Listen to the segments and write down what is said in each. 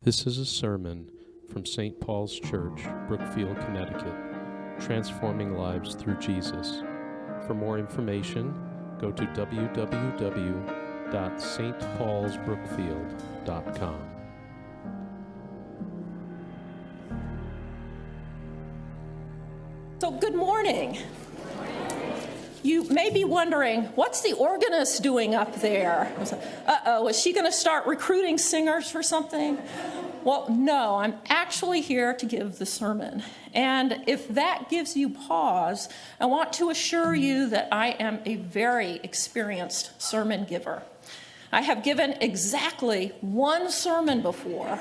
This is a sermon from St. Paul's Church, Brookfield, Connecticut, transforming lives through Jesus. For more information, go to www.stpaulsbrookfield.com. So good morning. You may be wondering, what's the organist doing up there? Uh-oh, is she going to start recruiting singers for something? Well, no, I'm actually here to give the sermon. And if that gives you pause, I want to assure you that I am a very experienced sermon giver. I have given exactly one sermon before,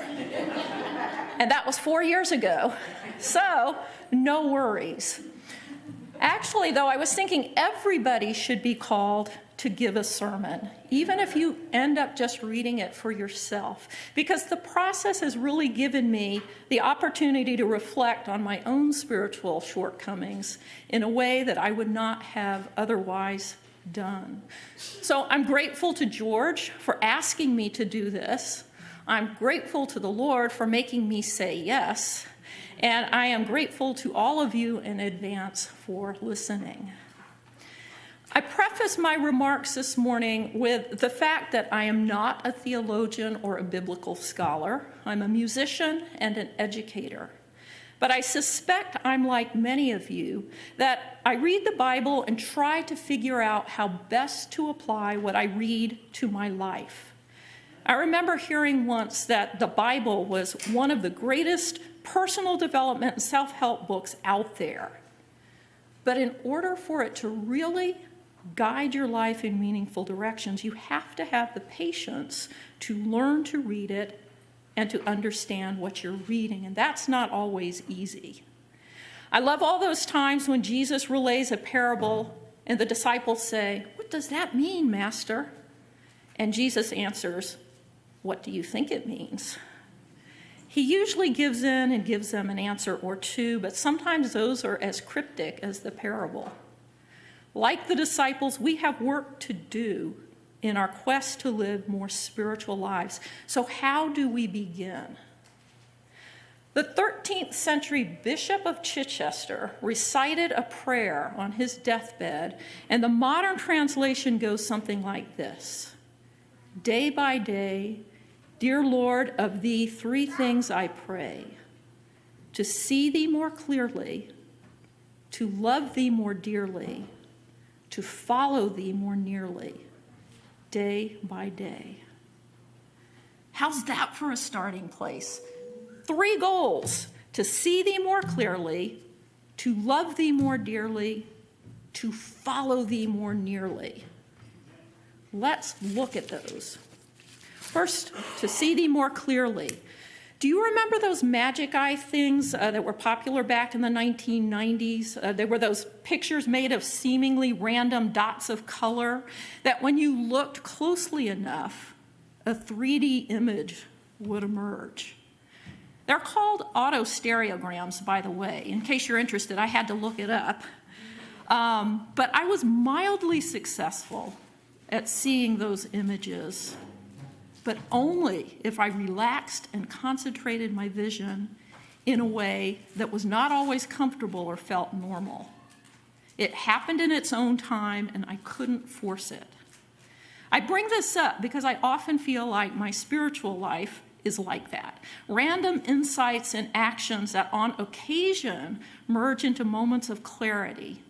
and that was 4 years ago. So, no worries. Actually, though, I was thinking everybody should be called to give a sermon, even if you end up just reading it for yourself, because the process has really given me the opportunity to reflect on my own spiritual shortcomings in a way that I would not have otherwise done. So I'm grateful to George for asking me to do this. I'm grateful to the Lord for making me say yes. And I am grateful to all of you in advance for listening. I preface my remarks this morning with the fact that I am not a theologian or a biblical scholar. I'm a musician and an educator. But I suspect I'm like many of you, that I read the Bible and try to figure out how best to apply what I read to my life. I remember hearing once that the Bible was one of the greatest personal development and self-help books out there. But in order for it to really guide your life in meaningful directions, you have to have the patience to learn to read it and to understand what you're reading, and that's not always easy. I love all those times when Jesus relays a parable and the disciples say, "What does that mean, Master?" And Jesus answers, "What do you think it means?" He usually gives in and gives them an answer or two, but sometimes those are as cryptic as the parable. Like the disciples, we have work to do in our quest to live more spiritual lives. So how do we begin? The 13th century Bishop of Chichester recited a prayer on his deathbed, and the modern translation goes something like this: "Day by day, dear Lord, of thee 3 things I pray: to see thee more clearly, to love thee more dearly, to follow thee more nearly, day by day." How's that for a starting place? 3 goals: to see thee more clearly, to love thee more dearly, to follow thee more nearly. Let's look at those. First, to see thee more clearly. Do you remember those magic eye things that were popular back in the 1990s? There were those pictures made of seemingly random dots of color that when you looked closely enough, a 3D image would emerge. They're called autostereograms, by the way. In case you're interested, I had to look it up. But I was mildly successful at seeing those images, but only if I relaxed and concentrated my vision in a way that was not always comfortable or felt normal. It happened in its own time, and I couldn't force it. I bring this up because I often feel like my spiritual life is like that. Random insights and actions that on occasion merge into moments of clarity,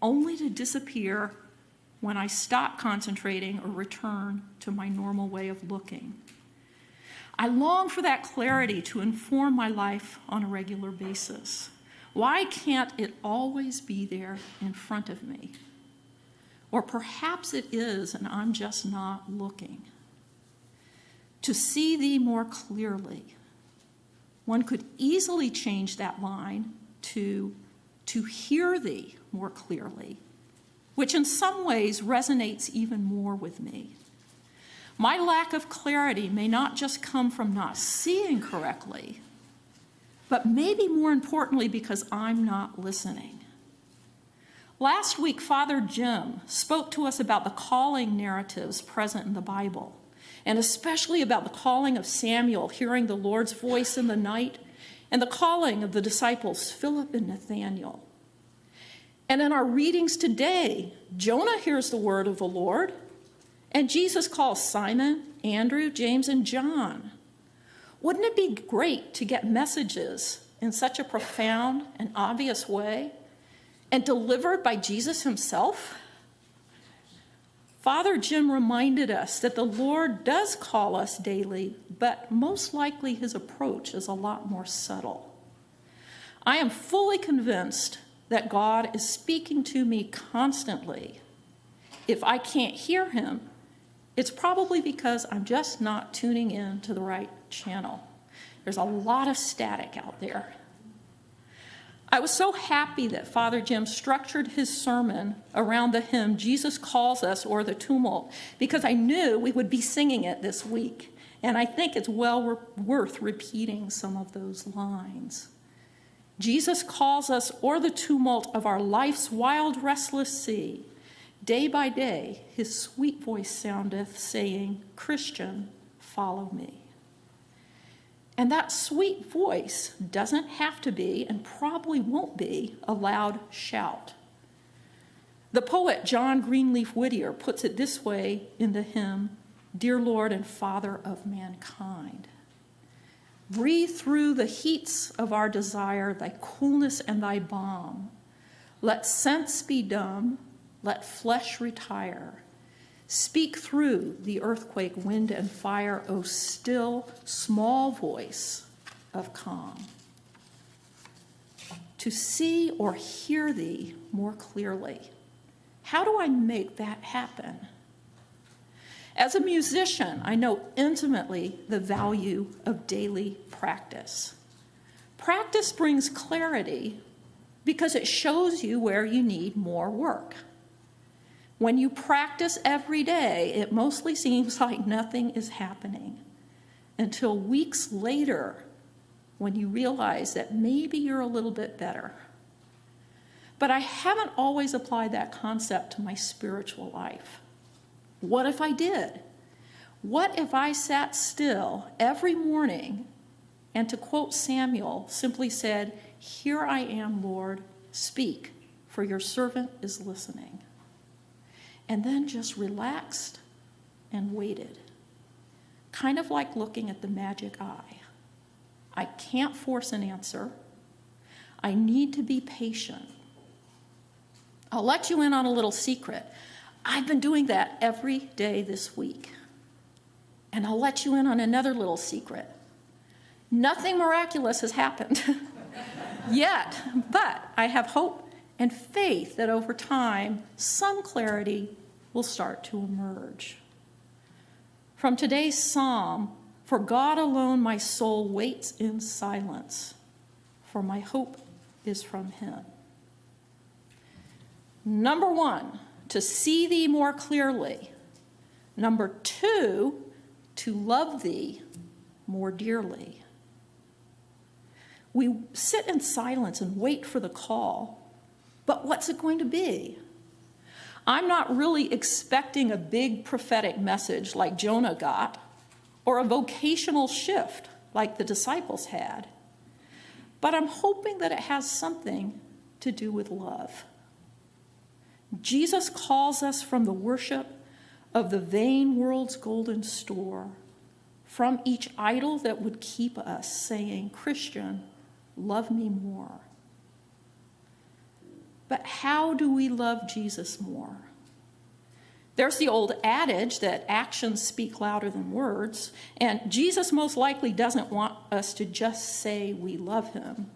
only to disappear when I stop concentrating or return to my normal way of looking. I long for that clarity to inform my life on a regular basis. Why can't it always be there in front of me? Or perhaps it is, and I'm just not looking. To see thee more clearly. One could easily change that line to hear thee more clearly, which in some ways resonates even more with me. My lack of clarity may not just come from not seeing correctly, but maybe more importantly because I'm not listening. Last week, Father Jim spoke to us about the calling narratives present in the Bible. and especially about the calling of Samuel, hearing the Lord's voice in the night, and the calling of the disciples, Philip and Nathanael. And in our readings today, Jonah hears the word of the Lord, and Jesus calls Simon, Andrew, James, and John. Wouldn't it be great to get messages in such a profound and obvious way and delivered by Jesus himself? Father Jim reminded us that the Lord does call us daily, but most likely his approach is a lot more subtle. I am fully convinced that God is speaking to me constantly. If I can't hear him, it's probably because I'm just not tuning in to the right channel. There's a lot of static out there. I was so happy that Father Jim structured his sermon around the hymn, Jesus Calls Us, or the Tumult, because I knew we would be singing it this week. And I think it's well worth repeating some of those lines. Jesus calls us o'er the tumult of our life's wild, restless sea. Day by day, his sweet voice soundeth, saying, Christian, follow me. And that sweet voice doesn't have to be, and probably won't be, a loud shout. The poet John Greenleaf Whittier puts it this way in the hymn, Dear Lord and Father of mankind. Breathe through the heats of our desire thy coolness and thy balm. Let sense be dumb, let flesh retire. Speak through the earthquake, wind, and fire, O still, small voice of calm. To see or hear thee more clearly. How do I make that happen? As a musician, I know intimately the value of daily practice. Practice brings clarity because it shows you where you need more work. When you practice every day, it mostly seems like nothing is happening until weeks later when you realize that maybe you're a little bit better. But I haven't always applied that concept to my spiritual life. What if I did? What if I sat still every morning and, to quote Samuel, simply said, Here I am, Lord, speak, for your servant is listening. And then just relaxed and waited. Kind of like looking at the magic eye. I can't force an answer. I need to be patient. I'll let you in on a little secret. I've been doing that every day this week. And I'll let you in on another little secret. Nothing miraculous has happened yet, but I have hope and faith that over time, some clarity will start to emerge. From today's psalm, for God alone my soul waits in silence, for my hope is from him. Number one, to see thee more clearly. Number two, to love thee more dearly. We sit in silence and wait for the call, but what's it going to be? I'm not really expecting a big prophetic message like Jonah got, or a vocational shift like the disciples had, but I'm hoping that it has something to do with love. Jesus calls us from the worship of the vain world's golden store, from each idol that would keep us, saying, Christian, love me more. But how do we love Jesus more? There's the old adage that actions speak louder than words, and Jesus most likely doesn't want us to just say we love him,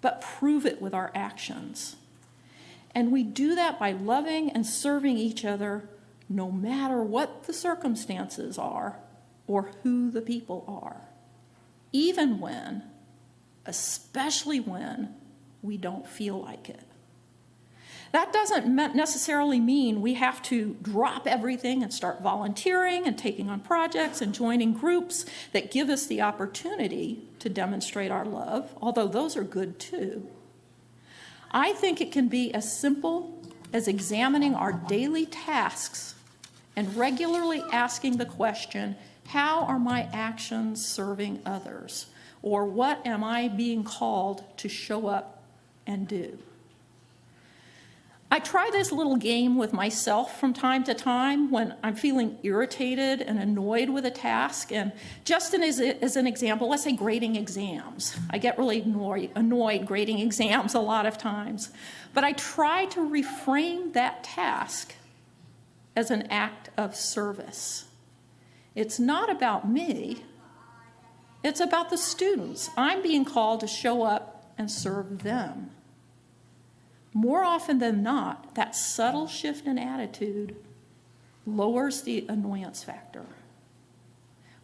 but prove it with our actions. And we do that by loving and serving each other no matter what the circumstances are or who the people are, even when, especially when, we don't feel like it. That doesn't necessarily mean we have to drop everything and start volunteering and taking on projects and joining groups that give us the opportunity to demonstrate our love, although those are good too. I think it can be as simple as examining our daily tasks and regularly asking the question, How are my actions serving others? Or what am I being called to show up and do? I try this little game with myself from time to time when I'm feeling irritated and annoyed with a task. And just as an example, let's say grading exams. I get really annoyed grading exams a lot of times. But I try to reframe that task as an act of service. It's not about me. It's about the students. I'm being called to show up and serve them. More often than not, that subtle shift in attitude lowers the annoyance factor.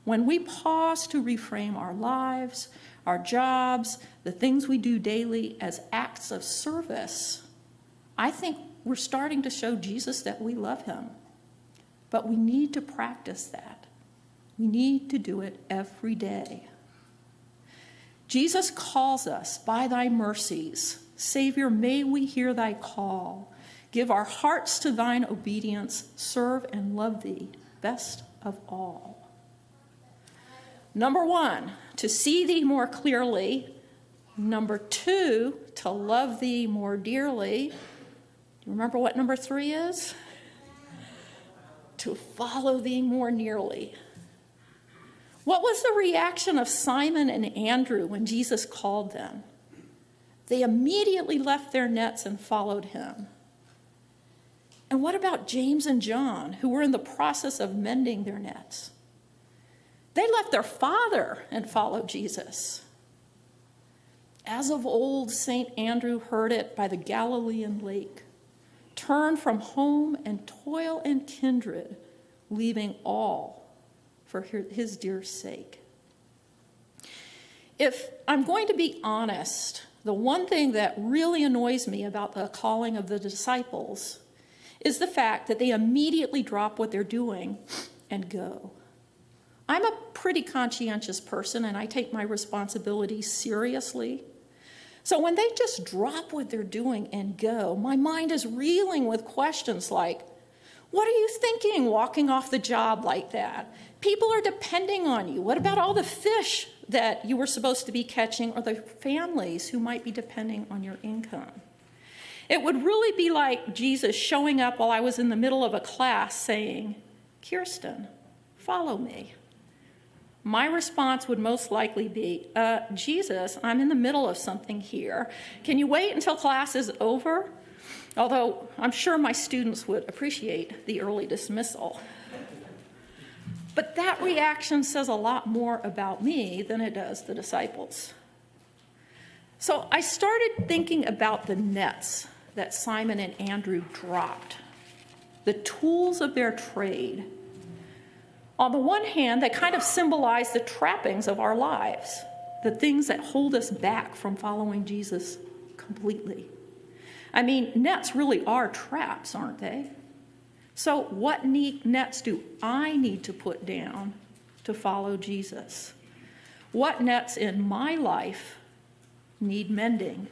When we pause to reframe our lives, our jobs, the things we do daily as acts of service, I think we're starting to show Jesus that we love him. But we need to practice that. We need to do it every day. Jesus calls us, by thy mercies, Savior, may we hear thy call. Give our hearts to thine obedience, serve and love thee best of all. Number 1, to see thee more clearly. Number 2, to love thee more dearly. Do you remember what number 3 is? To follow thee more nearly. What was the reaction of Simon and Andrew when Jesus called them? They immediately left their nets and followed him. And what about James and John, who were in the process of mending their nets? They left their father and followed Jesus. As of old, St. Andrew heard it by the Galilean lake, turn from home and toil and kindred, leaving all for his dear sake. If I'm going to be honest, the one thing that really annoys me about the calling of the disciples is the fact that they immediately drop what they're doing and go. I'm a pretty conscientious person, and I take my responsibilities seriously. So when they just drop what they're doing and go, my mind is reeling with questions like, what are you thinking walking off the job like that? People are depending on you. What about all the fish that you were supposed to be catching, or the families who might be depending on your income? It would really be like Jesus showing up while I was in the middle of a class saying, Kirsten, follow me. My response would most likely be, Jesus, I'm in the middle of something here. Can you wait until class is over? Although I'm sure my students would appreciate the early dismissal. But that reaction says a lot more about me than it does the disciples. So I started thinking about the nets that Simon and Andrew dropped, the tools of their trade. On the one hand, they kind of symbolize the trappings of our lives, the things that hold us back from following Jesus completely. I mean, nets really are traps, aren't they? So what nets do I need to put down to follow Jesus? What nets in my life need mending?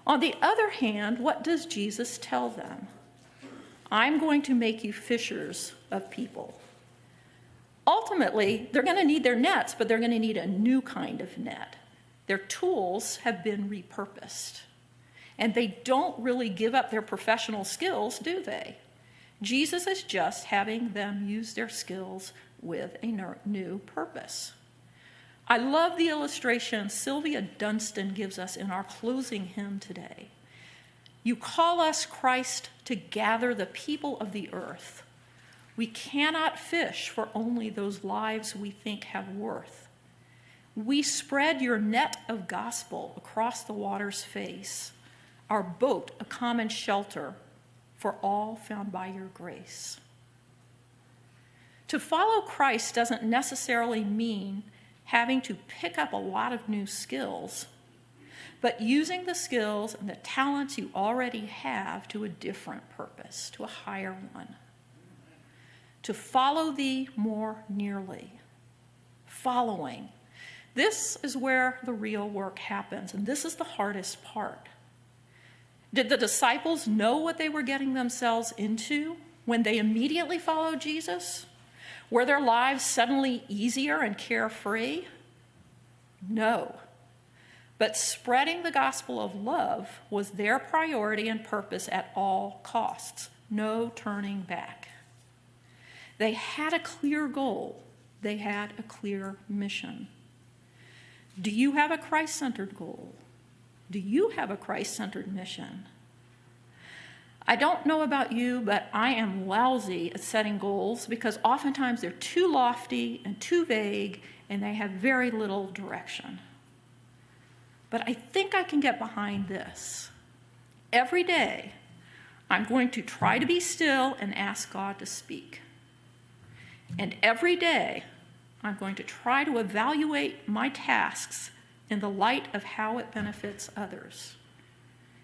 On the other hand, what does Jesus tell them? I'm going to make you fishers of people. Ultimately, they're going to need their nets, but they're going to need a new kind of net. Their tools have been repurposed. And they don't really give up their professional skills, do they? Jesus is just having them use their skills with a new purpose. I love the illustration Sylvia Dunstan gives us in our closing hymn today. You call us, Christ, to gather the people of the earth. We cannot fish for only those lives we think have worth. We spread your net of gospel across the water's face, our boat a common shelter for all found by your grace. To follow Christ doesn't necessarily mean having to pick up a lot of new skills, but using the skills and the talents you already have to a different purpose, to a higher one. To follow thee more nearly. Following. This is where the real work happens, and this is the hardest part. Did the disciples know what they were getting themselves into when they immediately followed Jesus? Were their lives suddenly easier and carefree? No. But spreading the gospel of love was their priority and purpose at all costs. No turning back. They had a clear goal. They had a clear mission. Do you have a Christ-centered goal? Do you have a Christ-centered mission? I don't know about you, but I am lousy at setting goals because oftentimes they're too lofty and too vague, and they have very little direction. But I think I can get behind this. Every day, I'm going to try to be still and ask God to speak. And every day, I'm going to try to evaluate my tasks in the light of how it benefits others.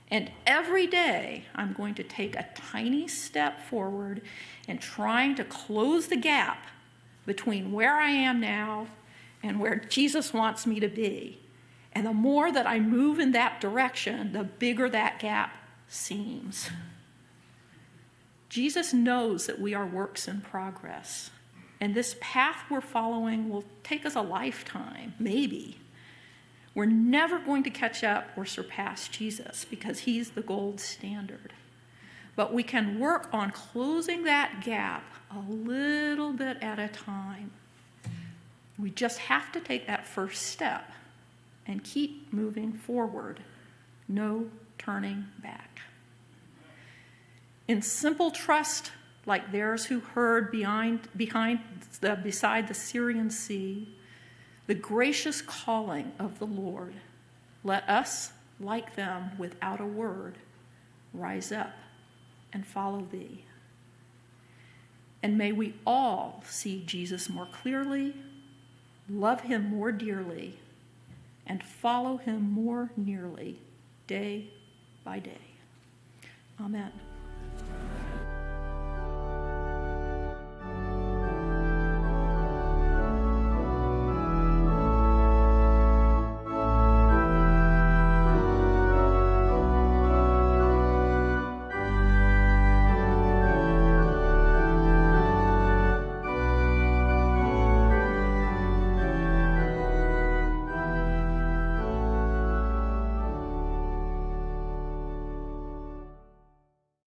And every day, I'm going to take a tiny step forward in trying to close the gap between where I am now and where Jesus wants me to be. And the more that I move in that direction, the bigger that gap seems. Jesus knows that we are works in progress. And this path we're following will take us a lifetime, maybe. We're never going to catch up or surpass Jesus because he's the gold standard. But we can work on closing that gap a little bit at a time. We just have to take that first step and keep moving forward. No turning back. In simple trust like theirs who heard beside the Syrian sea, the gracious calling of the Lord, let us, like them, without a word, rise up and follow thee. And may we all see Jesus more clearly, love him more dearly, and follow him more nearly day by day. Amen.